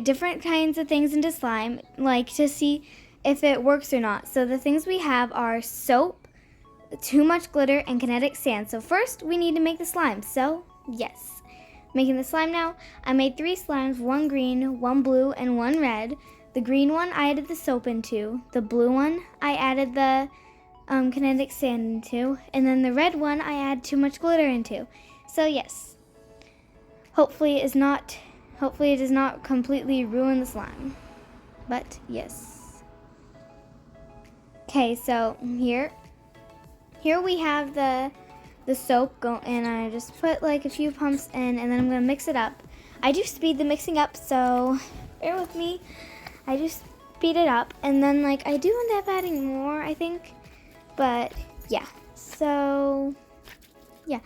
different kinds of things into slime, like to see if it works or not. So the things we have are soap, too much glitter, and kinetic sand. So first we need to make the slime. So yes, making the slime now. I made 3 slimes, 1 green, 1 blue, and 1 red. The green one I added the soap into. The blue one I added the kinetic sand into. And then the red one I add too much glitter into. So yes, hopefully it does not completely ruin the slime. But yes. Okay, so here we have the soap and I just put like a few pumps in, and then I'm gonna mix it up. I do speed the mixing up, so bear with me. I just speed it up, and then like I do end up adding more, I think. But yeah, so yeah,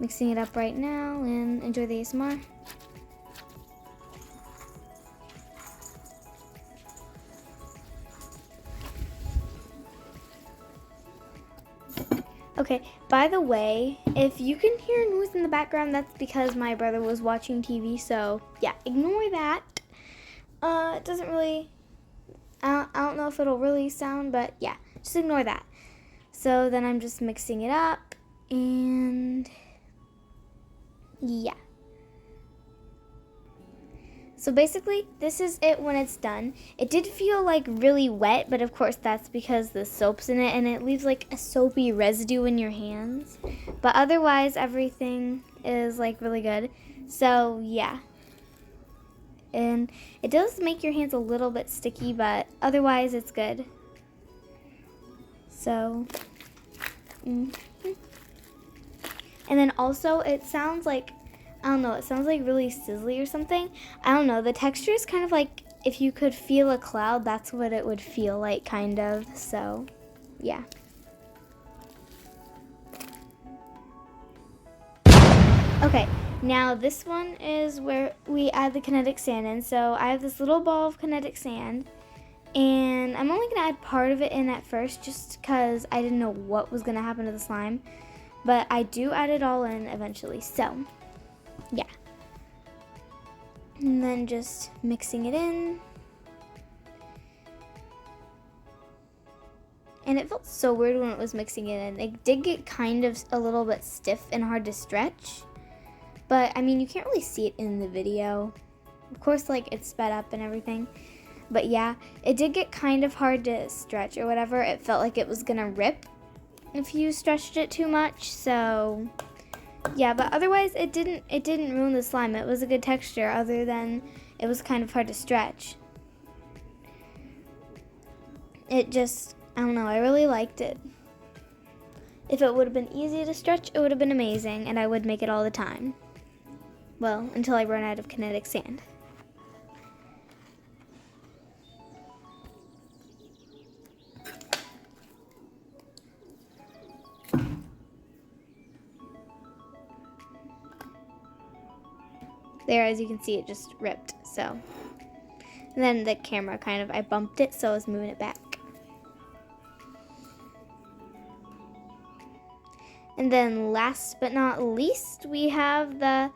mixing it up right now, and enjoy the ASMR. Okay, by the way, if you can hear noise in the background, that's because my brother was watching TV, so yeah, ignore that. It doesn't really, I don't know if it'll really sound, but yeah, just ignore that. So then I'm just mixing it up, and yeah. So basically, this is it when it's done. It did feel like really wet, but of course that's because the soap's in it and it leaves like a soapy residue in your hands. But otherwise, everything is like really good. So yeah. And it does make your hands a little bit sticky, but otherwise it's good. So, and then also it sounds like, I don't know, it sounds like really sizzly or something. I don't know, the texture is kind of like if you could feel a cloud, that's what it would feel like, kind of. So, yeah. Okay, now this one is where we add the kinetic sand in. So I have this little ball of kinetic sand, and I'm only going to add part of it in at first just because I didn't know what was going to happen to the slime. But I do add it all in eventually, so yeah. And then just mixing it in. And it felt so weird when it was mixing it in. It did get kind of a little bit stiff and hard to stretch. But, I mean, you can't really see it in the video. Of course, like, it's sped up and everything. But, yeah, it did get kind of hard to stretch or whatever. It felt like it was going to rip if you stretched it too much. So, yeah, but otherwise, it didn't ruin the slime. It was a good texture other than it was kind of hard to stretch. It just, I don't know, I really liked it. If it would have been easy to stretch, it would have been amazing, and I would make it all the time. Well, until I run out of kinetic sand. There, as you can see, it just ripped, so. And then the camera kind of, I bumped it, so I was moving it back. And then last but not least, we have the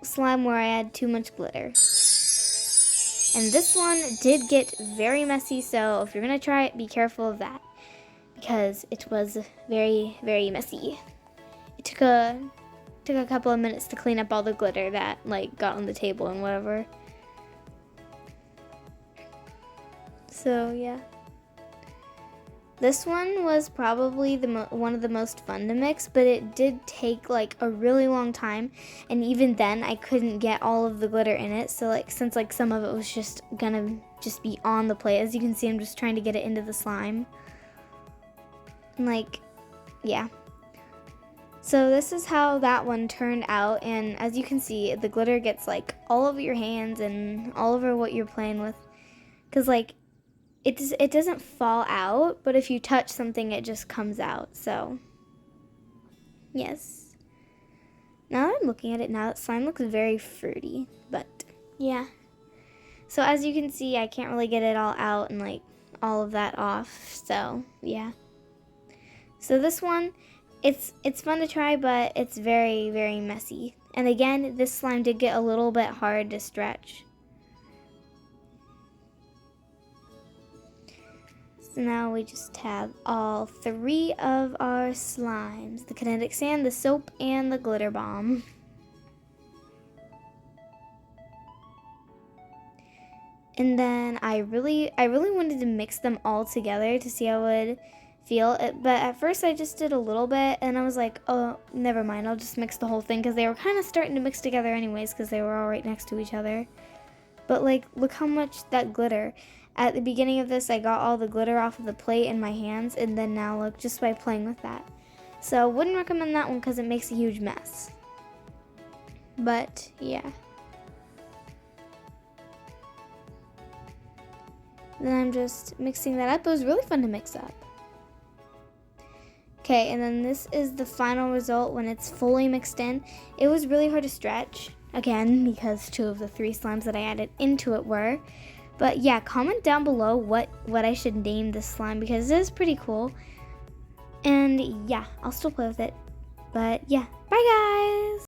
slime where I add too much glitter. And this one did get very messy, so if you're gonna try it, be careful of that, because it was very, very messy. It took a couple of minutes to clean up all the glitter that like got on the table and whatever. So yeah. This one was probably one of the most fun to mix, but it did take like a really long time, and even then I couldn't get all of the glitter in it. So like, since like some of it was just gonna be on the plate, as you can see, I'm just trying to get it into the slime. And like, yeah. So this is how that one turned out, and as you can see, the glitter gets like all over your hands and all over what you're playing with, because like it doesn't fall out, but if you touch something, it just comes out. So yes. Now that I'm looking at it now, that slime looks very fruity, but yeah. So as you can see, I can't really get it all out and like all of that off. So yeah. So this one, it's fun to try, but it's very, very messy. And again, this slime did get a little bit hard to stretch. So now we just have all 3 of our slimes. The kinetic sand, the soap, and the glitter bomb. And then I really wanted to mix them all together to see how it would feel. But at first I just did a little bit and I was like, oh, never mind, I'll just mix the whole thing, because they were kind of starting to mix together anyways because they were all right next to each other. But like, look how much that glitter. At the beginning of this, I got all the glitter off of the plate in my hands, and then now look, just by playing with that. So wouldn't recommend that one because it makes a huge mess. But yeah. Then I'm just mixing that up. It was really fun to mix up. Okay, and then this is the final result when it's fully mixed in. It was really hard to stretch, again, because 2 of the 3 slimes that I added into it were. But yeah, comment down below what I should name this slime, because it is pretty cool. And yeah, I'll still play with it. But yeah, bye guys!